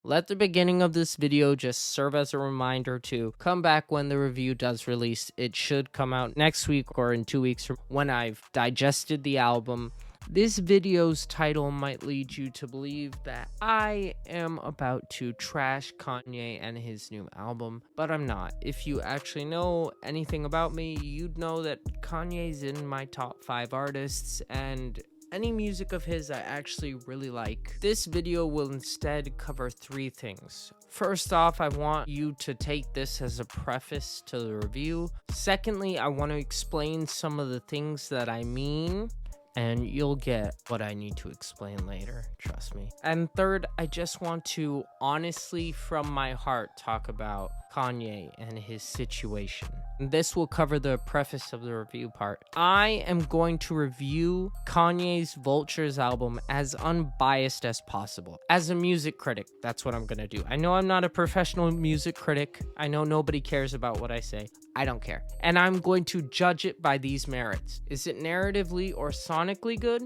Let the beginning of this video just serve as a reminder to come back when the review does release. It should come out next week or in 2 weeks from when I've digested the album. This video's title might lead you to believe that I am about to trash Kanye and his new album, but I'm not. If you actually know anything about me, you'd know that Kanye's in my top 5 artists, and any music of his I actually really like. This video will instead cover 3 things. First off, I want you to take this as a preface to the review. Secondly, I want to explain some of the things that I mean, and you'll get what I need to explain later, trust me. And third, I just want to honestly, from my heart, talk about Kanye and his situation. This will cover the preface of the review part. I am going to review Kanye's Vultures album as unbiased as possible. As a music critic, that's what I'm gonna do. I know I'm not a professional music critic. I know nobody cares about what I say. I don't care. And I'm going to judge it by these merits. Is it narratively or sonically good?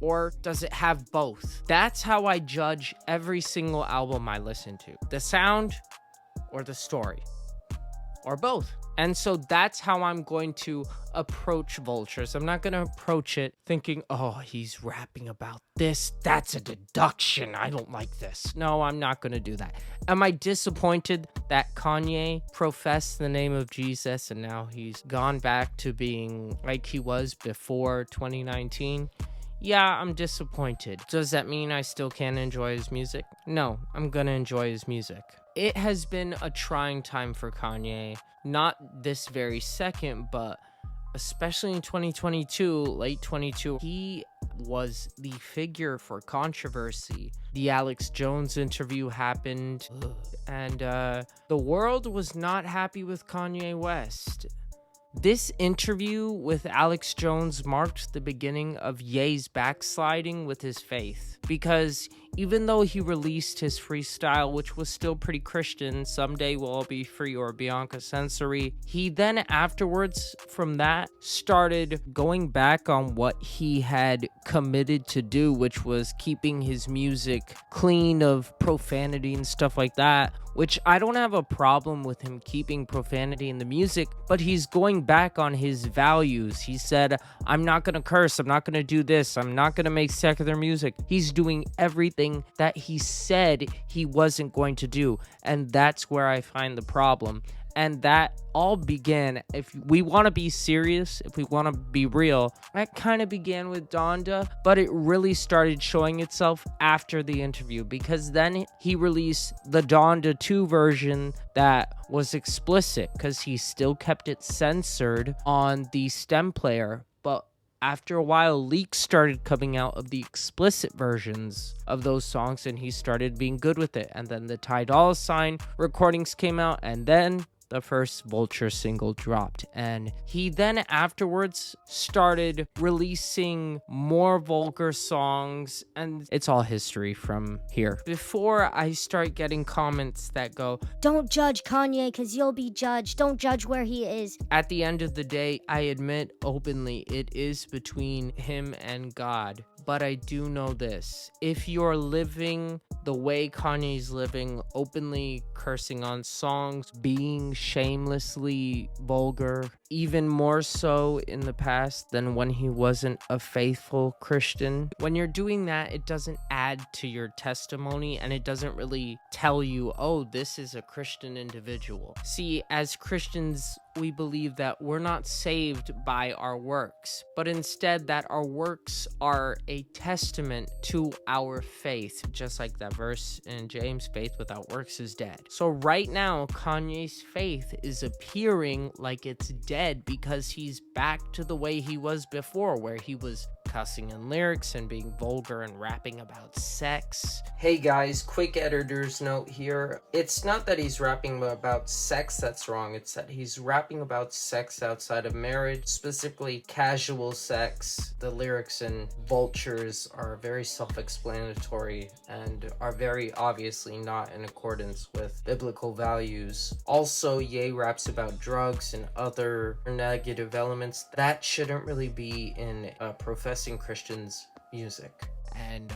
Or does it have both? That's how I judge every single album I listen to. The sound or the story, or both. And so that's how I'm going to approach Vultures. I'm not going to approach it thinking, oh, he's rapping about this. That's a deduction. I don't like this. No, I'm not going to do that. Am I disappointed that Kanye professed the name of Jesus and now he's gone back to being like he was before 2019? Yeah, I'm disappointed. Does that mean I still can't enjoy his music? No, I'm gonna enjoy his music. It has been a trying time for Kanye, not this very second, but especially in 2022, late 22, he was the figure for controversy. The Alex Jones interview happened, and the world was not happy with Kanye West. This interview with Alex Jones marked the beginning of Ye's backsliding with his faith, because even though he released his freestyle, which was still pretty Christian, Someday We'll All Be Free or Bianca Sensory, he then afterwards from that started going back on what he had committed to do, which was keeping his music clean of profanity and stuff like that, which I don't have a problem with him keeping profanity in the music, but he's going back on his values. He said, I'm not gonna curse, I'm not gonna do this, I'm not gonna make secular music. He's doing everything that he said he wasn't going to do, and that's where I find the problem. And that all began, if we want to be serious, if we want to be real, that kind of began with Donda, but it really started showing itself after the interview, because then he released the Donda 2 version that was explicit, because he still kept it censored on the stem player. But after a while, leaks started coming out of the explicit versions of those songs, and he started being good with it. And then the Ty Dolla $ign recordings came out, and then the first Vulture single dropped, and he then afterwards started releasing more vulgar songs, and it's all history from here. Before I start getting comments that go, don't judge Kanye because you'll be judged, don't judge where he is. At the end of the day, I admit openly it is between him and God. But I do know this: if you're living the way Kanye's living, openly cursing on songs, being shamelessly vulgar, even more so in the past than when he wasn't a faithful Christian, when you're doing that, it doesn't add to your testimony, and it doesn't really tell you, oh, this is a Christian individual. See, as Christians, we believe that we're not saved by our works, but instead that our works are a testament to our faith, just like that verse in James, faith without works is dead. So right now, Kanye's faith is appearing like it's dead because he's back to the way he was before, where he was cussing in lyrics and being vulgar and rapping about sex. Hey guys, quick editor's note here. It's not that he's rapping about sex that's wrong, it's that he's rapping about sex outside of marriage, specifically casual sex. The lyrics in Vultures are very self-explanatory and are very obviously not in accordance with biblical values. Also, Ye raps about drugs and other negative elements that shouldn't really be in professing Christians' music. And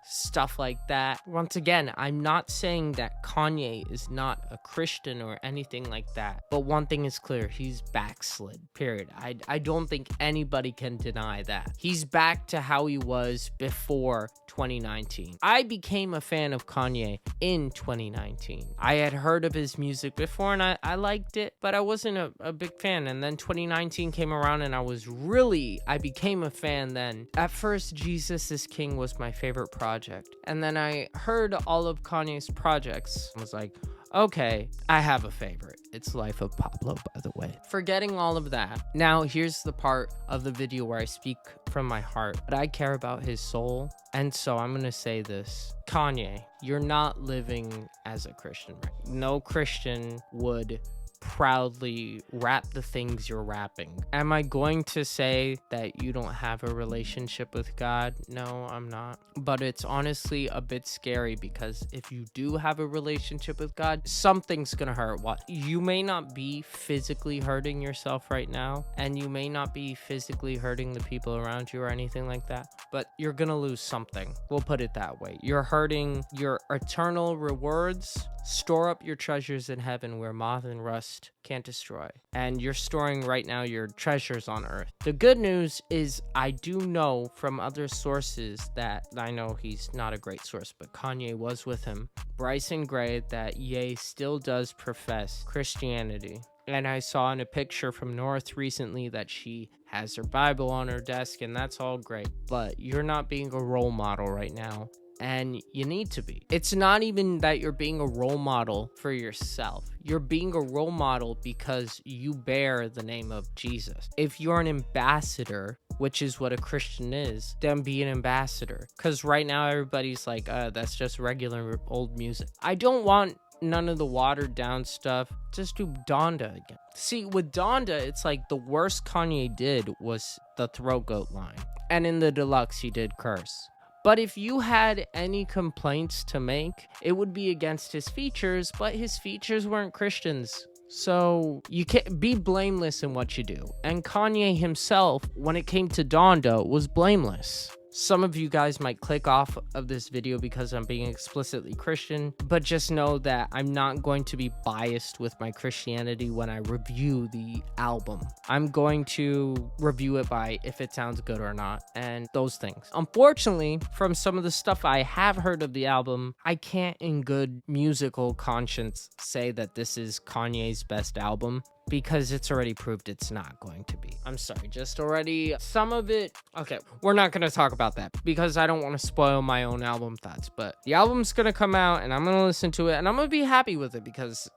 stuff like that. Once again, I'm not saying that Kanye is not a Christian or anything like that, but one thing is clear, he's backslid, period. I don't think anybody can deny that. He's back to how he was before 2019. I became a fan of Kanye in 2019. I had heard of his music before and I liked it, but I wasn't a big fan. And then 2019 came around and I became a fan then. At first, Jesus is King was my favorite project. And then I heard all of Kanye's projects. I was like, okay, I have a favorite. It's Life of Pablo, by the way. Forgetting all of that. Now, here's the part of the video where I speak from my heart. But I care about his soul. And so I'm going to say this. Kanye, you're not living as a Christian. No Christian would proudly rap the things you're rapping. Am I going to say that you don't have a relationship with God? No, I'm not. But it's honestly a bit scary because if you do have a relationship with God, something's gonna hurt. What? You may not be physically hurting yourself right now, and you may not be physically hurting the people around you or anything like that, but you're gonna lose something. We'll put it that way. You're hurting your eternal rewards. Store up your treasures in heaven where moth and rust can't destroy. And you're storing right now your treasures on earth. The good news is I do know from other sources that I know he's not a great source, but Kanye was with him. Bryson Gray, that Ye still does profess Christianity. And I saw in a picture from North recently that she has her Bible on her desk, and that's all great. But you're not being a role model right now. And you need to be. It's not even that you're being a role model for yourself. You're being a role model because you bear the name of Jesus. If you're an ambassador, which is what a Christian is, then be an ambassador. Because right now everybody's like, that's just regular old music. I don't want none of the watered down stuff. Just do Donda again. See, with Donda, it's like the worst Kanye did was the throat goat line. And in the deluxe, he did curse. But if you had any complaints to make, it would be against his features, but his features weren't Christians. So you can't be blameless in what you do. And Kanye himself, when it came to Donda, was blameless. Some of you guys might click off of this video because I'm being explicitly Christian, but just know that I'm not going to be biased with my Christianity when I review the album. I'm going to review it by if it sounds good or not, and those things. Unfortunately, from some of the stuff I have heard of the album, I can't in good musical conscience say that this is Kanye's best album, because it's already proved it's not going to be. I'm sorry, just already some of it. Okay, we're not going to talk about that because I don't want to spoil my own album thoughts, but the album's going to come out and I'm going to listen to it and I'm going to be happy with it because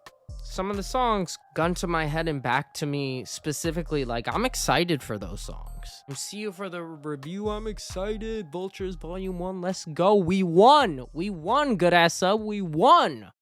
some of the songs gun to my head and back to me specifically, like I'm excited for those songs. See you for the review. I'm excited. Vultures Volume 1, let's go. We won, good ass sub, we won.